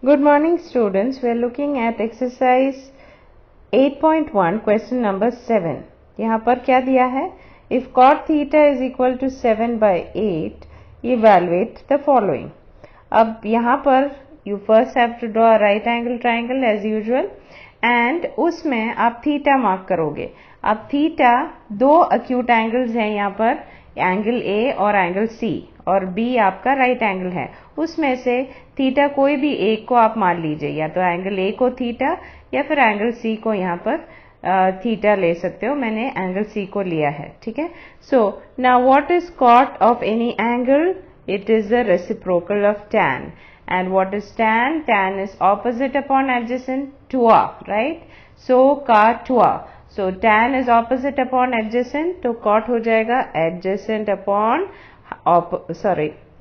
Good morning students. We are looking at exercise 8.1 question number 7. यहाँ पर क्या दिया है? If cot theta is equal to 7/8, evaluate the following. अब यहाँ पर you first have to draw a right angle triangle as usual and उसमें आप थीटा मार्क करोगे. अब थीटा दो acute angles हैं यहाँ पर, एंगल A और एंगल C, और B आपका राइट एंगल है. उसमें से थीटा कोई भी एक को आप मान लीजिए, या तो एंगल A को थीटा या फिर एंगल C को यहाँ पर थीटा ले सकते हो. मैंने एंगल C को लिया है, ठीक है. So now what is cot of any angle? It is the reciprocal of tan. And what is tan? Tan is opposite upon adjacent, tua, right? So का tua. So tan is opposite upon adjacent, तो cot हो जाएगा adjacent upon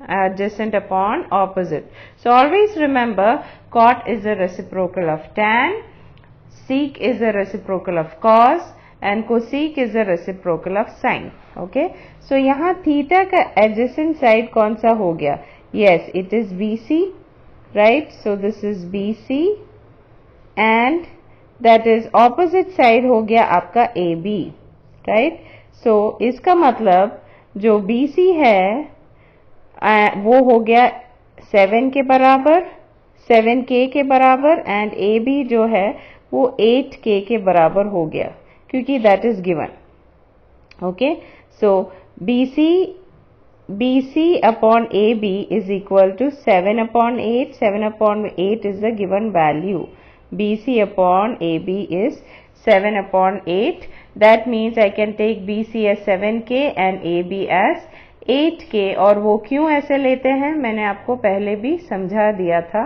adjacent upon opposite. So always remember, cot is a reciprocal of tan, sec is a reciprocal of cos, and cosec is a reciprocal of sin. Okay? So यहाँ theta का adjacent side कौन सा हो गया? Yes, it is BC, right? So this is BC, and that is opposite side हो गया आपका AB, right? So इसका मतलब जो BC है वो हो गया 7 के बराबर, 7K के बराबर, एंड AB जो है वो 8K के बराबर हो गया, क्योंकि that is given. Okay, so BC upon AB is equal to 7 upon 8. 7 upon 8 is the given value. BC upon AB is 7 upon 8. That means I can take BC as 7K and AB as 8K. और वो क्यों ऐसे लेते हैं मैंने आपको पहले भी समझा दिया था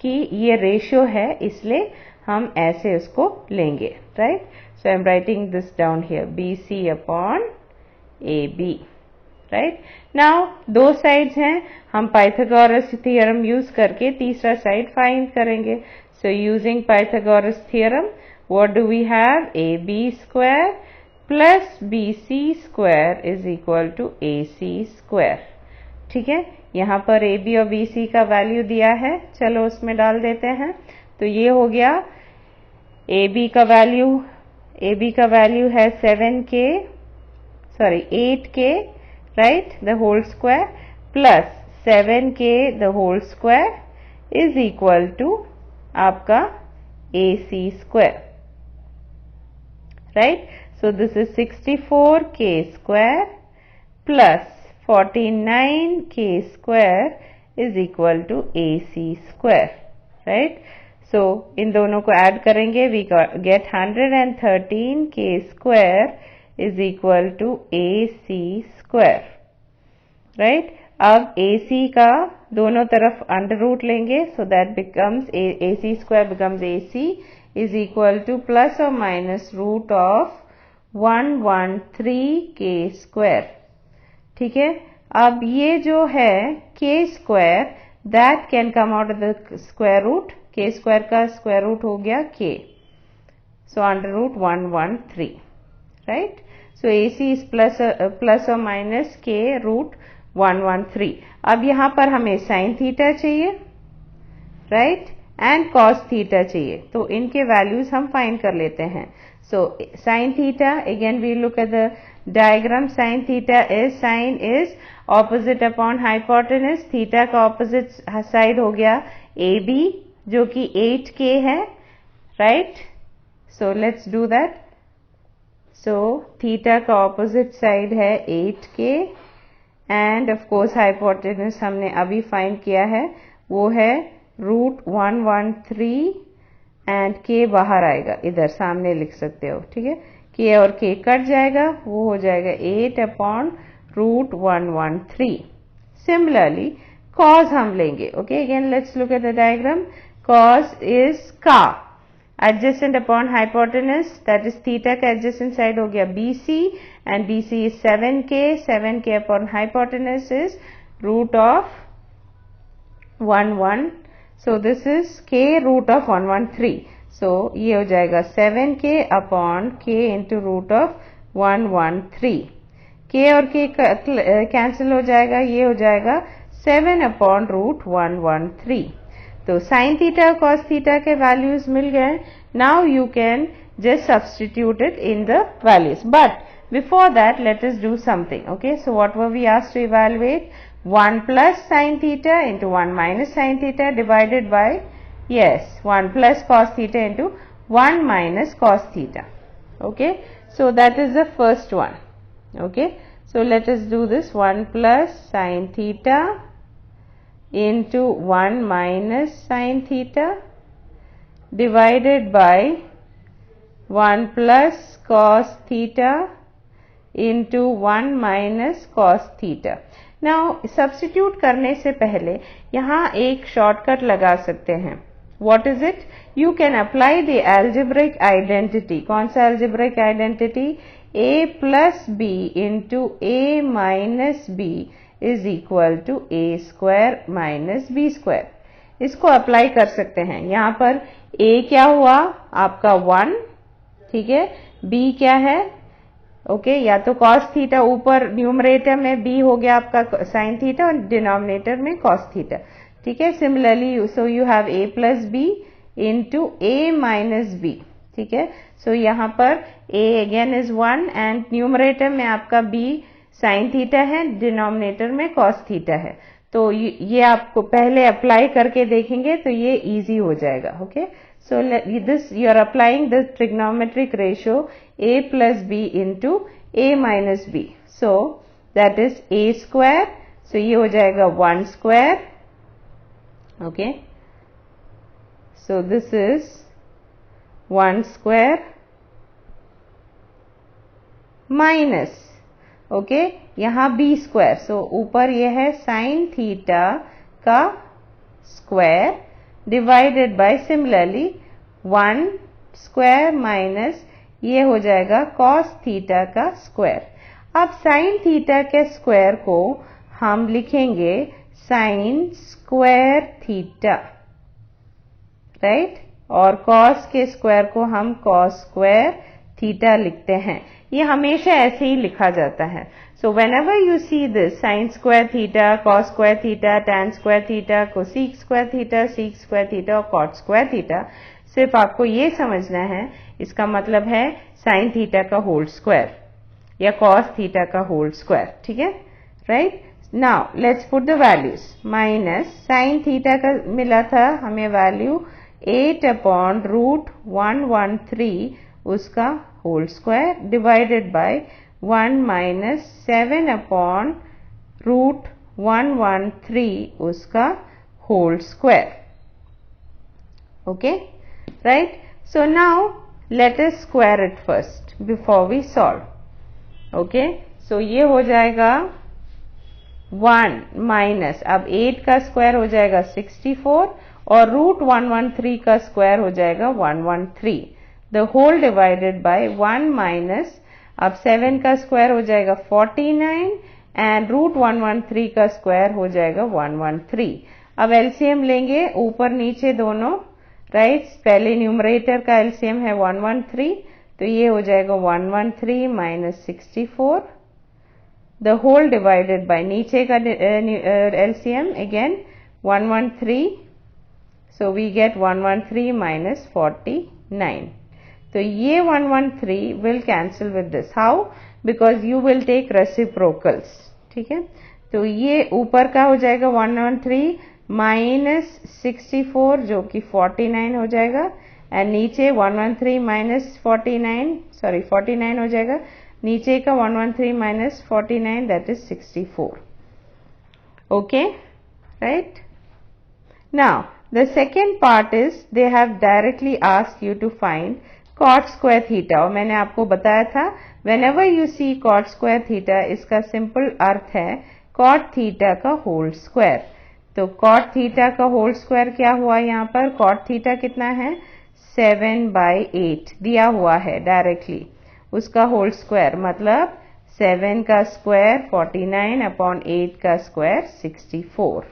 कि ये रेशियो है, इसलिए हम ऐसे उसको लेंगे, right. So I am writing this down here, BC upon AB. Right. Now दो साइड्स हैं, हम पाइथागोरस थ्योरम यूज करके तीसरा साइड फाइंड करेंगे. So using Pythagoras theorem, what do we have? AB square plus BC square is equal to AC square. ठीक है, यहाँ पर AB और BC का वैल्यू दिया है, चलो उसमें डाल देते हैं. तो ये हो गया AB का वैल्यू है 8K, right, the whole square, plus 7K the whole square is equal to आपका AC square, right. So this is 64K square plus 49K square is equal to AC square, right. So इन दोनों को add करेंगे, we get 113K square is equal to AC square, right. अब AC का दोनों तरफ under root लेंगे, so that becomes AC square becomes AC is equal to plus or minus root of 113K square. ठीक है, अब ये जो है K square, that can come out of the square root. K square का square root हो गया K, so under root 113, right. So AC is plus or minus K root 113. अब यहाँ पर हमें साइन थीटा चाहिए, राइट, एंड कॉस थीटा चाहिए, तो इनके वैल्यूज हम फाइंड कर लेते हैं. So sine theta, again we look at the diagram. Sine theta is opposite upon hypotenuse. Theta का ऑपोजिट साइड हो गया AB, जो कि 8K है, right. So let's do that. So theta का ऑपोजिट साइड है 8K, end of course hypotenuse हमने अभी फाइंड किया है, वो है रूट 113, एंड K बाहर आएगा, इधर सामने लिख सकते हो, ठीक है. K और K कट जाएगा, वो हो जाएगा 8 अपॉन रूट 113. सिमिलरली cos हम लेंगे. Okay, again let's look at the diagram. cos is का adjacent upon hypotenuse, that is theta का adjacent side हो गया BC, and BC is 7K. 7K upon hypotenuse is root of 11. So this is K root of 113. So ये हो जाएगा 7K upon K into root of 113. K और K cancel हो जाएगा, ये हो जाएगा 7 upon root 113. तो साइन थीटा कॉस थीटा के वैल्यूज मिल गए. Now you can just substitute it in the values, but before that let us do something. Okay, so what were we asked to evaluate? 1 plus sin theta into 1 minus sin theta divided by, yes, 1 plus cos theta into 1 minus cos theta. Okay, so that is the first one. Okay, so let us do this. 1 plus sin theta into 1 minus sin theta divided by 1 plus cos theta into 1 minus cos theta. Now substitute करने से पहले यहाँ एक shortcut लगा सकते हैं. What is it? You can apply the algebraic identity. कौन सा algebraic identity? A plus B into A minus B is equal to A square minus B square. इसको अप्लाई कर सकते हैं. यहाँ पर A क्या हुआ? आपका 1. ठीक है. B क्या है? ओके, या तो cos थीटा ऊपर न्यूमरेटर में B हो गया आपका sin थीटा और डिनोमिनेटर में cos थीटा. ठीक है. Similarly so you have A plus B into A minus B. ठीक है. सो यहाँ पर A again is 1 and numerator में आपका B sin थीटा है, डिनोमिनेटर में cos थीटा है. तो ये आपको पहले अप्लाई करके देखेंगे तो ये इजी हो जाएगा. Okay, so this you are applying the trigonometric ratio A plus B into A minus B. So that is A square. So ये हो जाएगा 1 square. Okay, so this is 1 square minus, okay, यहाँ B square. So ऊपर ये है sin theta का square divided bye similarly 1 square minus ये हो जाएगा cos थीटा का स्क्वायर. अब sin थीटा के स्क्वायर को हम लिखेंगे sin स्क्वायर थीटा, राइट, और cos के स्क्वायर को हम cos स्क्वायर थीटा लिखते हैं. ये हमेशा ऐसे ही लिखा जाता है. So whenever you see this sin square theta, cos square theta, tan square theta, cosec square theta, sec square theta और cot square theta, सिर्फ आपको ये समझना है इसका मतलब है sin थीटा का होल स्क्वायर या cos थीटा का होल स्क्वायर. ठीक है, right. Now let's put the values. Minus sin theta का मिला था हमें वैल्यू 8/√113 उसका whole square divided by 1 minus 7/√113 उसका whole square. Okay, right. So now let us square it first before we solve. Okay, so ये हो जाएगा 1 minus, अब 8 का स्क्वायर हो जाएगा 64 और √113 का स्क्वायर हो जाएगा 113. The whole divided by 1 minus, अब 7 का स्क्वायर हो जाएगा 49 एंड √113 का स्क्वायर हो जाएगा 113. अब एलसीएम लेंगे ऊपर नीचे दोनों, राइट. पहले न्यूमरेटर का एलसीएम है 113, तो ये हो जाएगा 113 minus 64. The whole divided by नीचे का LCM again 113, so we get 113 minus 49. तो ये 113 will cancel with this. How? Because you will take reciprocals. ठीक है, तो ये ऊपर का हो जाएगा 113 माइनस 64 जो कि 49 हो जाएगा एंड नीचे 113 माइनस 49 हो जाएगा. नीचे का 113 minus 49 that is 64. Okay, right. Now the second part is they have directly asked you to find cot square theta. और मैंने आपको बताया था whenever you see cot square theta इसका सिंपल अर्थ है cot थीटा का होल स्क्वायर. तो cot थीटा का होल स्क्वायर क्या हुआ यहाँ पर? cot थीटा कितना है? 7/8 दिया हुआ है डायरेक्टली. उसका होल स्क्वायर मतलब 7 का स्क्वायर 49/8 का स्क्वायर 64.